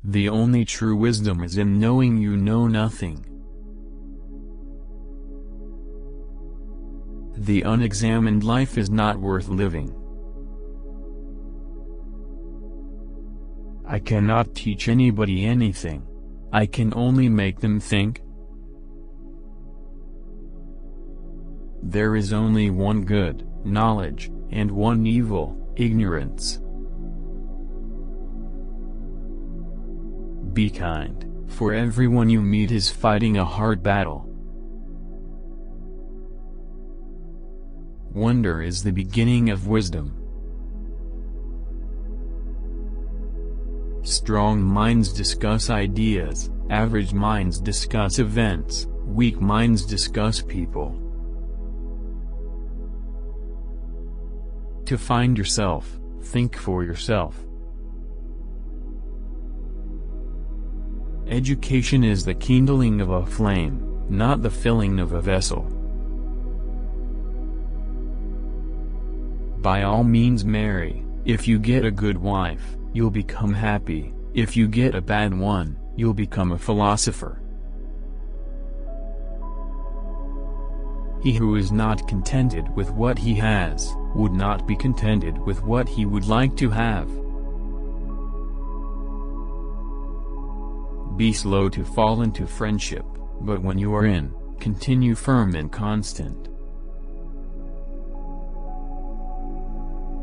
The only true wisdom is in knowing you know nothing. The unexamined life is not worth living. I cannot teach anybody anything. I can only make them think. There is only one good, knowledge, and one evil, ignorance. Be kind, for everyone you meet is fighting a hard battle. Wonder is the beginning of wisdom. Strong minds discuss ideas, average minds discuss events, weak minds discuss people. To find yourself, think for yourself. Education is the kindling of a flame, not the filling of a vessel. By all means marry. If you get a good wife, you'll become happy. If you get a bad one, you'll become a philosopher. He who is not contented with what he has, would not be contented with what he would like to have. Be slow to fall into friendship, but when you are in, continue firm and constant.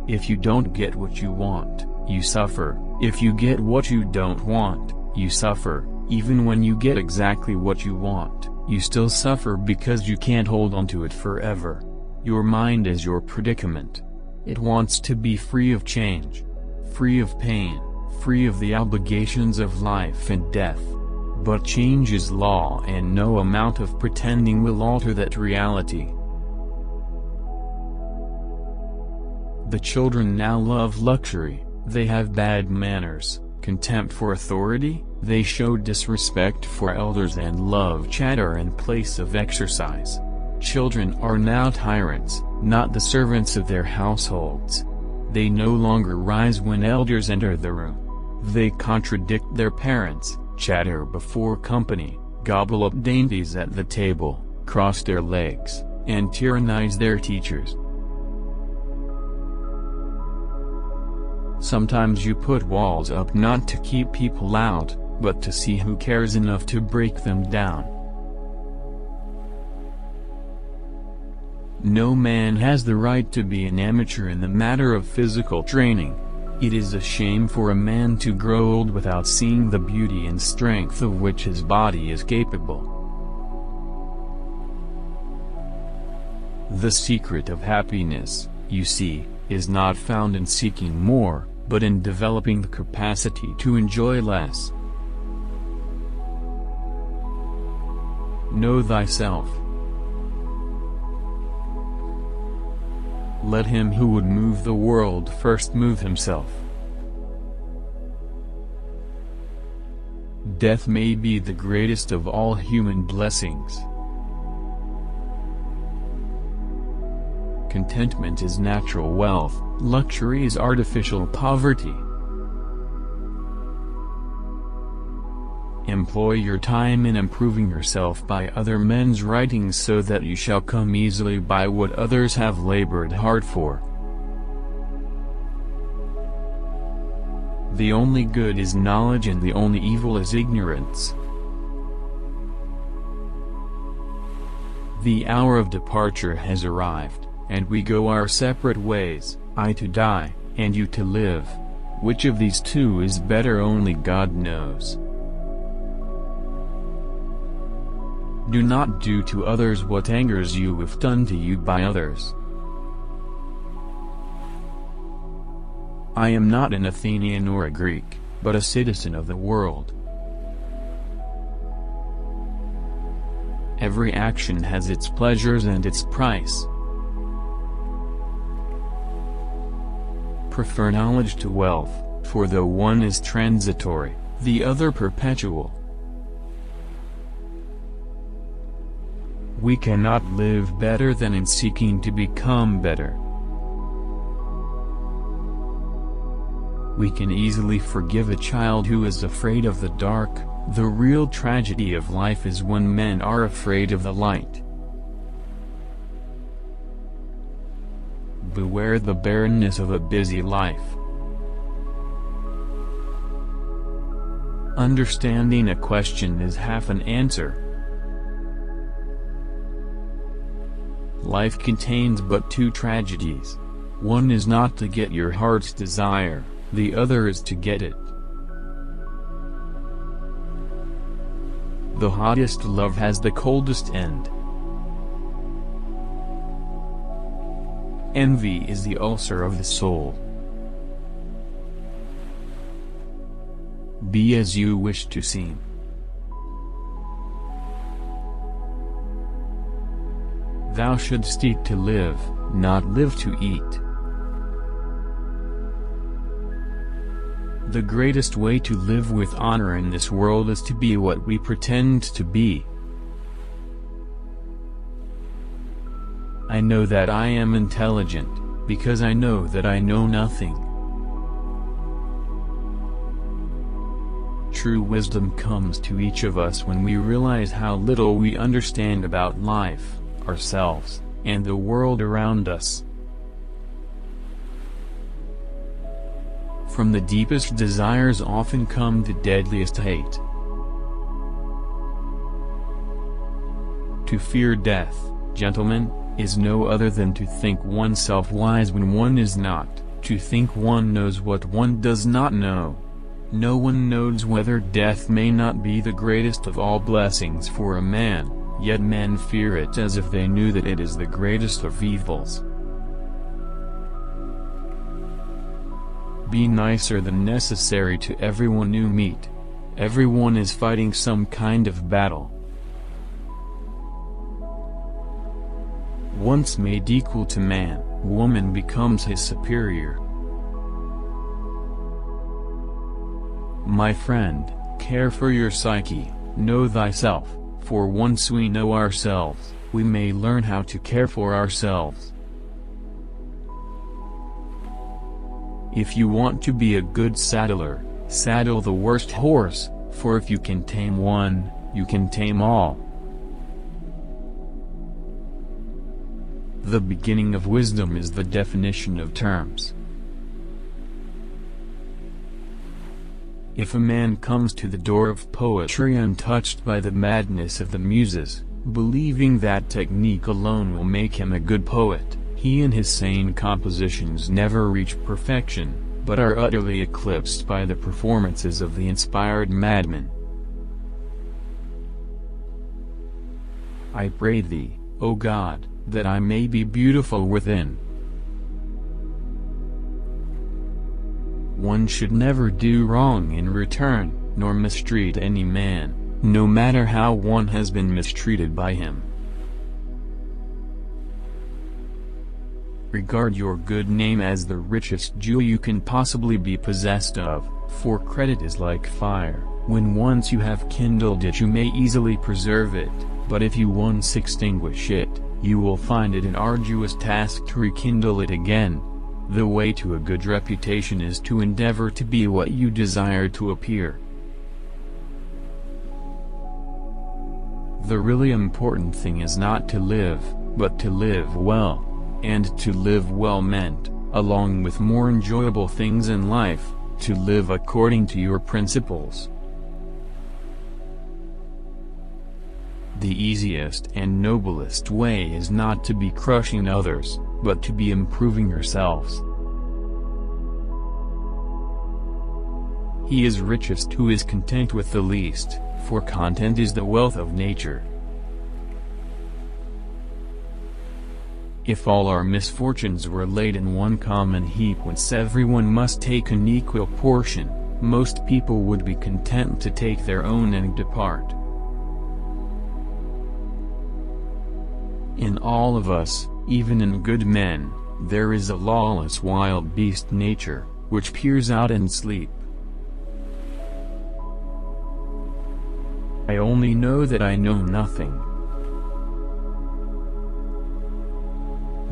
If you don't get what you want, you suffer. If you get what you don't want, you suffer. Even when you get exactly what you want, you still suffer because you can't hold on to it forever. Your mind is your predicament. It wants to be free of change, free of pain, free of the obligations of life and death. But change is law, and no amount of pretending will alter that reality. The children now love luxury, they have bad manners, contempt for authority, they show disrespect for elders and love chatter in place of exercise. Children are now tyrants, not the servants of their households. They no longer rise when elders enter the room. They contradict their parents, chatter before company, gobble up dainties at the table, cross their legs, and tyrannize their teachers. Sometimes you put walls up not to keep people out, but to see who cares enough to break them down. No man has the right to be an amateur in the matter of physical training. It is a shame for a man to grow old without seeing the beauty and strength of which his body is capable. The secret of happiness, you see, is not found in seeking more, but in developing the capacity to enjoy less. Know thyself. Let him who would move the world first move himself. Death may be the greatest of all human blessings. Contentment is natural wealth, luxury is artificial poverty. Employ your time in improving yourself by other men's writings so that you shall come easily by what others have labored hard for. The only good is knowledge and the only evil is ignorance. The hour of departure has arrived, and we go our separate ways, I to die, and you to live. Which of these two is better only God knows. Do not do to others what angers you if done to you by others. I am not an Athenian or a Greek, but a citizen of the world. Every action has its pleasures and its price. Prefer knowledge to wealth, for though one is transitory, the other perpetual. We cannot live better than in seeking to become better. We can easily forgive a child who is afraid of the dark. The real tragedy of life is when men are afraid of the light. Beware the barrenness of a busy life. Understanding a question is half an answer. Life contains but two tragedies. One is not to get your heart's desire, the other is to get it. The hottest love has the coldest end. Envy is the ulcer of the soul. Be as you wish to seem. Thou shouldst eat to live, not live to eat. The greatest way to live with honor in this world is to be what we pretend to be. I know that I am intelligent, because I know that I know nothing. True wisdom comes to each of us when we realize how little we understand about life, ourselves, and the world around us. From the deepest desires often come the deadliest hate. To fear death, gentlemen, is no other than to think oneself wise when one is not, to think one knows what one does not know. No one knows whether death may not be the greatest of all blessings for a man, yet men fear it as if they knew that it is the greatest of evils. Be nicer than necessary to everyone you meet. Everyone is fighting some kind of battle. Once made equal to man, woman becomes his superior. My friend, care for your psyche, know thyself, for once we know ourselves, we may learn how to care for ourselves. If you want to be a good saddler, saddle the worst horse, for if you can tame one, you can tame all. The beginning of wisdom is the definition of terms. If a man comes to the door of poetry untouched by the madness of the muses, believing that technique alone will make him a good poet, he and his sane compositions never reach perfection, but are utterly eclipsed by the performances of the inspired madman. I pray thee, O God, that I may be beautiful within. One should never do wrong in return, nor mistreat any man, no matter how one has been mistreated by him. Regard your good name as the richest jewel you can possibly be possessed of, for credit is like fire, when once you have kindled it you may easily preserve it, but if you once extinguish it, you will find it an arduous task to rekindle it again. The way to a good reputation is to endeavor to be what you desire to appear. The really important thing is not to live, but to live well. And to live well meant, along with more enjoyable things in life, to live according to your principles. The easiest and noblest way is not to be crushing others, but to be improving yourselves. He is richest who is content with the least, for content is the wealth of nature. If all our misfortunes were laid in one common heap whence everyone must take an equal portion, most people would be content to take their own and depart. In all of us, even in good men, there is a lawless wild beast nature, which peers out in sleep. I only know that I know nothing.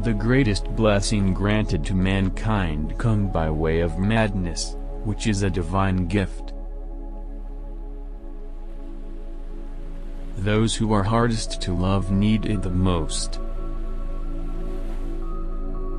The greatest blessing granted to mankind come by way of madness, which is a divine gift. Those who are hardest to love need it the most.